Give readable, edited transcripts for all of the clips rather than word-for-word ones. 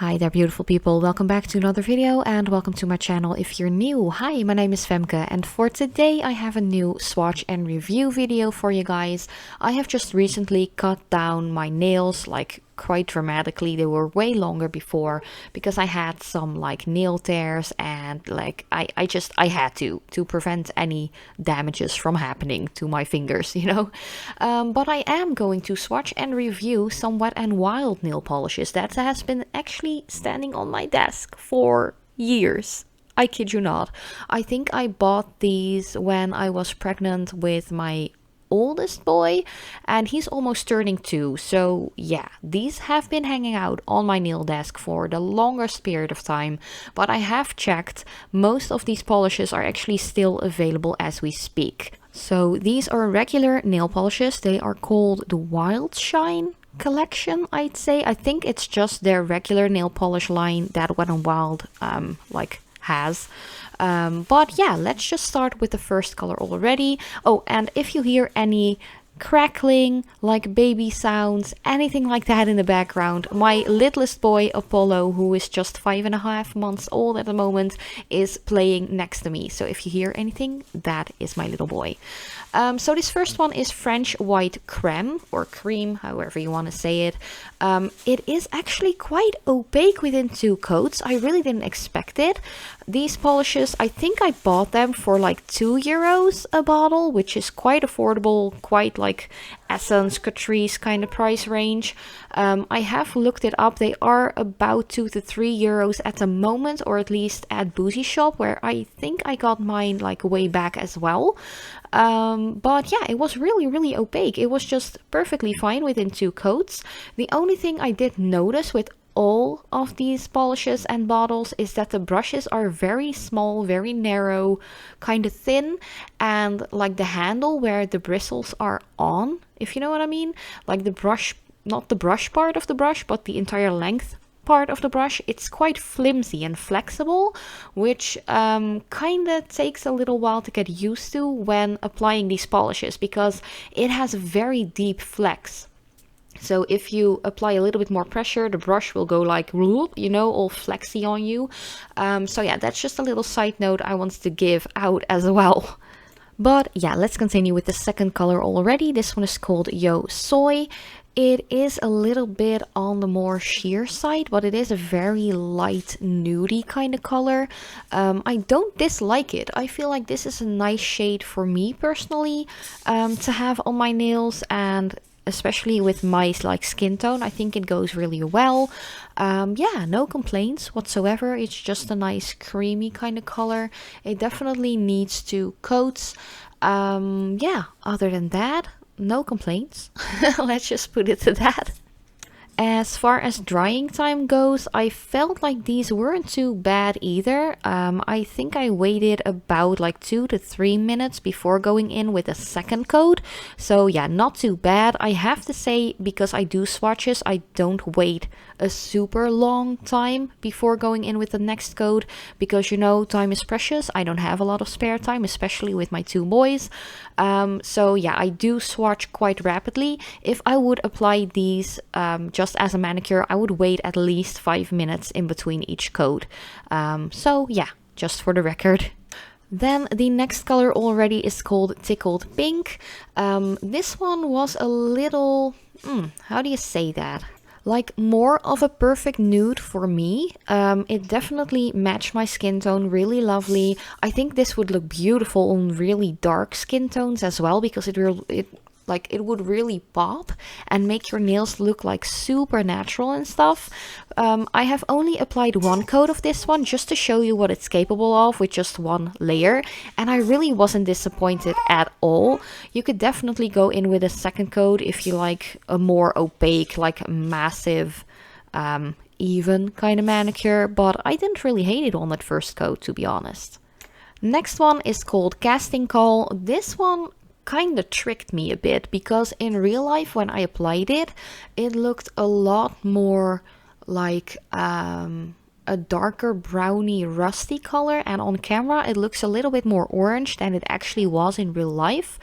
Hi there, beautiful people. Welcome back to another video and welcome to my channel if you're new. Hi, my name is Femke and for today I have a new swatch and review video for you guys. I have just recently cut down my nails like quite dramatically. They were way longer before because I had some like nail tears and like I had to prevent any damages from happening to my fingers, you know. But I am going to swatch and review some Wet n Wild nail polishes that has been actually standing on my desk for years. I kid you not. I think I bought these when I was pregnant with my oldest boy and he's almost turning 2, so yeah, these have been hanging out on my nail desk for the longest period of time, but I have checked, most of these polishes are actually still available as we speak. So these are regular nail polishes. They are called the Wildshine collection, I'd say. I think it's just their regular nail polish line that Wet n Wild has. But yeah, let's just start with the first color already. Oh, and if you hear any crackling, like baby sounds, anything like that in the background, my littlest boy Apollo, who is just 5.5 months old at the moment, is playing next to me. So if you hear anything, that is my little boy. So this first one is French White Creme, or Cream, however you want to say it. It is actually quite opaque within 2 coats. I really didn't expect it. These polishes, I think I bought them for like €2 a bottle, which is quite affordable, quite like Essence, Catrice kind of price range. I have looked it up. They are about €2 to €3 at the moment, or at least at Boozy Shop, where I think I got mine like way back as well. But yeah, it was really opaque. It was just perfectly fine within 2 coats. The only thing I did notice with all of these polishes and bottles is that the brushes are very small, very narrow, kind of thin, and like the handle where the bristles are on, if you know what I mean, like the brush, not the brush part of the brush, but the entire length part of the brush, it's quite flimsy and flexible, which kind of takes a little while to get used to when applying these polishes, because it has a very deep flex. So if you apply a little bit more pressure, the brush will go like, you know, all flexy on you. So yeah, that's just a little side note I wanted to give out as well. But yeah, let's continue with the second color already. This one is called Yo Soy. It is a little bit on the more sheer side, but it is a very light nudie kind of color. I don't dislike it. I feel like this is a nice shade for me personally to have on my nails, and especially with my like skin tone, I think it goes really well. Yeah, no complaints whatsoever. It's just a nice creamy kind of color. It definitely needs 2 coats. Yeah, other than that, no complaints. Let's just put it to that. As far as drying time goes, I felt like these weren't too bad either. I think I waited about like 2 to 3 minutes before going in with a second coat. So yeah, not too bad. I have to say, because I do swatches, I don't wait a super long time before going in with the next coat, because you know, time is precious. I don't have a lot of spare time, especially with my 2 boys. So yeah, I do swatch quite rapidly. If I would apply these just as a manicure, I would wait at least 5 minutes in between each coat. So yeah, just for the record. Then the next color already is called Tickled Pink. This one was a little, how do you say that? Like more of a perfect nude for me. It definitely matched my skin tone really lovely. I think this would look beautiful on really dark skin tones as well, because it would really pop and make your nails look like super natural and stuff. I have only applied 1 coat of this one just to show you what it's capable of with just 1 layer, and I really wasn't disappointed at all. You could definitely go in with a second coat if you like a more opaque, like massive, even kind of manicure, but I didn't really hate it on that first coat, to be honest. Next one is called Casting Call. This one kind of tricked me a bit, because in real life when I applied it, it looked a lot more like a darker browny rusty color, and on camera it looks a little bit more orange than it actually was in real life.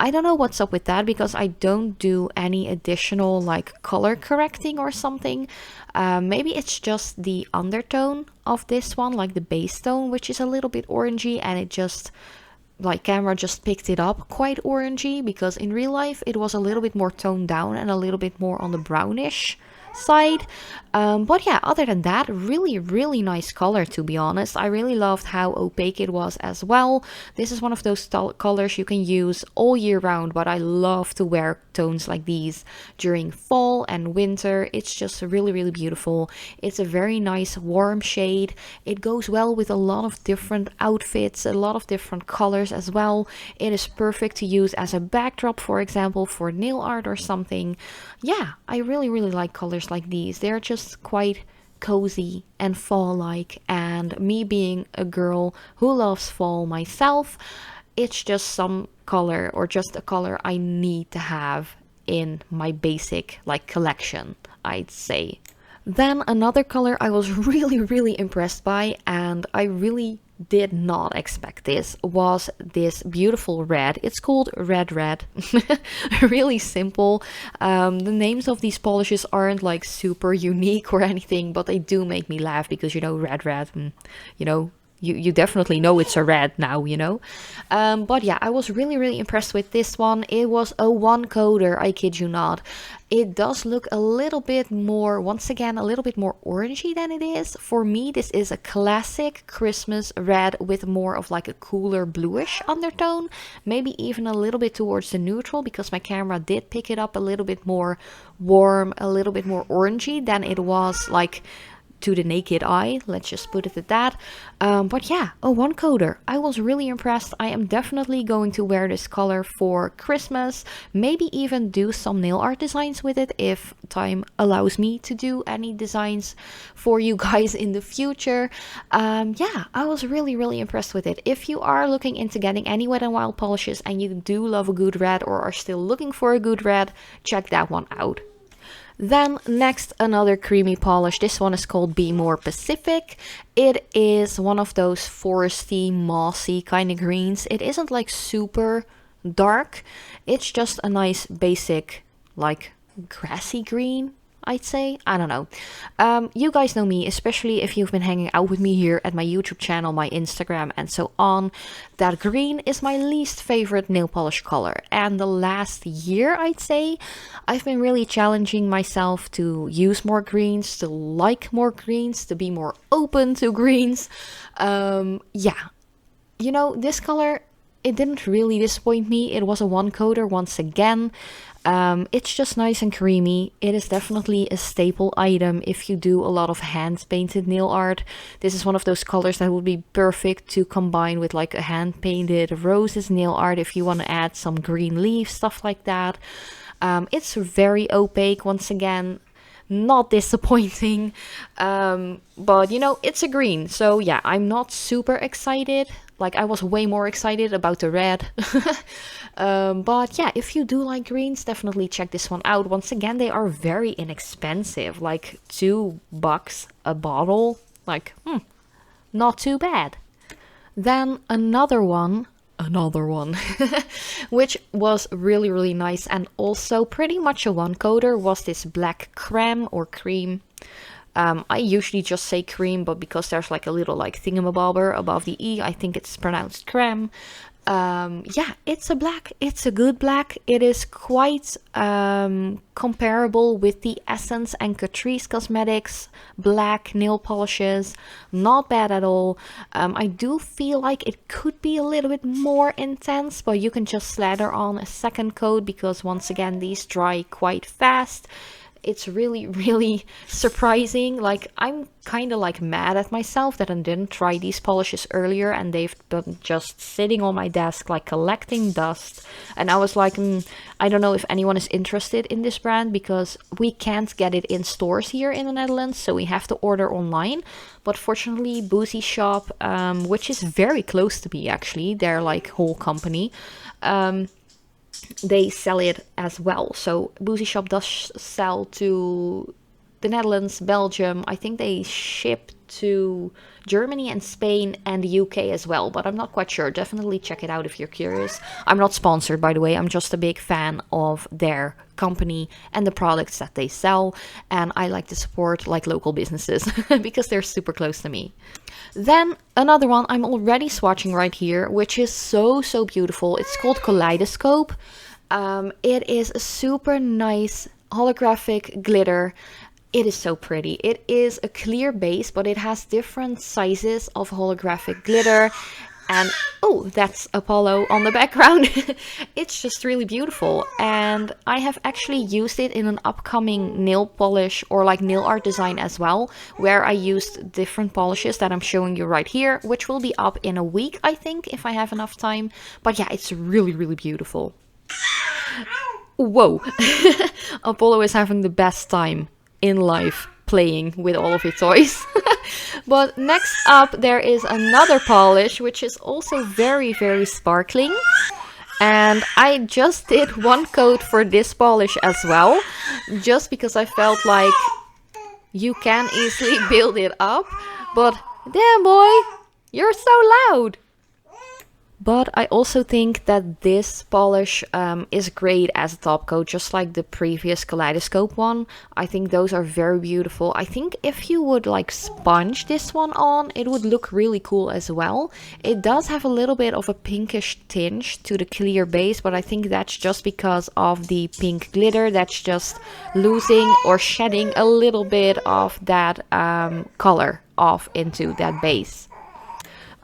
I don't know what's up with that because I don't do any additional like color correcting or something. Maybe it's just the undertone of this one, like the base tone, which is a little bit orangey, and it just like camera just picked it up quite orangey, because in real life it was a little bit more toned down and a little bit more on the brownish side. But yeah, other than that, really nice color, to be honest. I really loved how opaque it was as well. This is one of those colors you can use all year round, but I love to wear tones like these during fall and winter. It's just really beautiful. It's a very nice warm shade. It goes well with a lot of different outfits, a lot of different colors as well. It is perfect to use as a backdrop, for example, for nail art or something. Yeah, I really like colors like these. They're just quite cozy and fall-like, and me being a girl who loves fall myself, it's just some color, or just a color I need to have in my basic like collection, I'd say. Then another color I was really impressed by, and I really did not expect this, was this beautiful red. It's called Red. Really simple. The names of these polishes aren't like super unique or anything, but they do make me laugh because, you know, red, you know, you definitely know it's a red now, you know. But yeah, I was really impressed with this one. It was a 1-coater, I kid you not. It does look a little bit more, once again, a little bit more orangey than it is. For me, this is a classic Christmas red with more of like a cooler bluish undertone. Maybe even a little bit towards the neutral, because my camera did pick it up a little bit more warm, a little bit more orangey than it was like to the naked eye, let's just put it at that. But yeah, a 1-coater. I was really impressed. I am definitely going to wear this color for Christmas, maybe even do some nail art designs with it if time allows me to do any designs for you guys in the future. Yeah, I was really impressed with it. If you are looking into getting any Wet n Wild polishes and you do love a good red, or are still looking for a good red, check that one out. Then next, another creamy polish. This one is called Be More Pacific. It is one of those foresty, mossy kind of greens. It isn't like super dark. It's just a nice basic like grassy green, I'd say. I don't know. You guys know me, especially if you've been hanging out with me here at my YouTube channel, my Instagram, and so on, that green is my least favorite nail polish color. And the last year, I'd say, I've been really challenging myself to use more greens, to like more greens, to be more open to greens. Yeah, you know, this color, it didn't really disappoint me. It was a 1-coater once again. It's just nice and creamy. It is definitely a staple item if you do a lot of hand painted nail art. This is one of those colors that would be perfect to combine with like a hand painted roses nail art if you want to add some green leaves, stuff like that. It's very opaque, once again, not disappointing, but you know, it's a green, so yeah, I'm not super excited. Like, I was way more excited about the red. But yeah, if you do like greens, definitely check this one out. Once again, they are very inexpensive, like $2 a bottle. Like, not too bad. Then another one, which was really nice and also pretty much a 1-coater, was this black creme or cream. I usually just say cream, but because there's like a little like thingamabobber above the E, I think it's pronounced creme. Yeah, it's a good black. It is quite comparable with the Essence and Catrice Cosmetics black nail polishes. Not bad at all. I do feel like it could be a little bit more intense, but you can just slather on a second coat because once again, these dry quite fast. It's really surprising. Like, I'm kind of like mad at myself that I didn't try these polishes earlier, and they've been just sitting on my desk like collecting dust. And I was like, I don't know if anyone is interested in this brand because we can't get it in stores here in the Netherlands, so we have to order online. But fortunately, Boozy Shop, which is very close to me actually, their like whole company, they sell it as well. So Boozy Shop does sell to the Netherlands, Belgium. I think they ship to Germany and Spain and the UK as well, but I'm not quite sure. Definitely check it out if you're curious. I'm not sponsored, by the way. I'm just a big fan of their company and the products that they sell, and I like to support like local businesses because they're super close to me. Then another one I'm already swatching right here, which is so beautiful. It's called Kaleidoscope. It is a super nice holographic glitter. It is so pretty. It is a clear base, but it has different sizes of holographic glitter. And oh, that's Apollo on the background. It's just really beautiful. And I have actually used it in an upcoming nail polish or like nail art design as well, where I used different polishes that I'm showing you right here, which will be up in a week, I think, if I have enough time. But yeah, it's really beautiful. Whoa. Apollo is having the best time in life playing with all of his toys. But next up there is another polish, which is also very sparkling, and I just did one coat for this polish as well, just because I felt like you can easily build it up. But damn boy, you're so loud. But I also think that this polish is great as a top coat, just like the previous Kaleidoscope one. I think those are very beautiful. I think if you would like sponge this one on, it would look really cool as well. It does have a little bit of a pinkish tinge to the clear base, but I think that's just because of the pink glitter that's just losing or shedding a little bit of that color off into that base.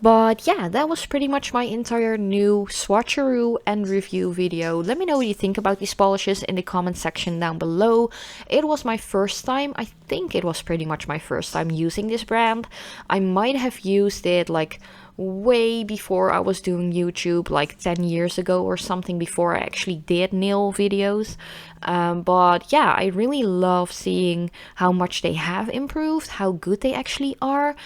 But yeah, that was pretty much my entire new swatcheroo and review video. Let me know what you think about these polishes in the comment section down below. It was my first time. I think it was pretty much my first time using this brand. I might have used it like way before I was doing YouTube, like 10 years ago or something, before I actually did nail videos. But yeah, I really love seeing how much they have improved, how good they actually are.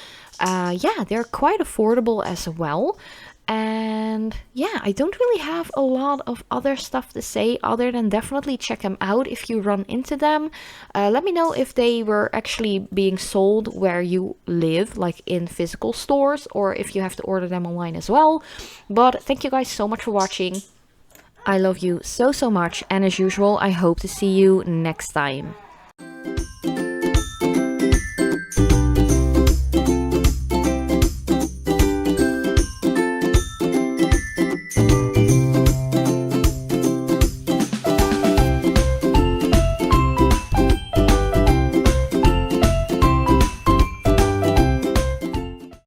Yeah, they're quite affordable as well. And yeah, I don't really have a lot of other stuff to say other than definitely check them out if you run into them. Let me know if they were actually being sold where you live, like in physical stores, or if you have to order them online as well. But thank you guys so much for watching. I love you so much, and as usual, I hope to see you next time.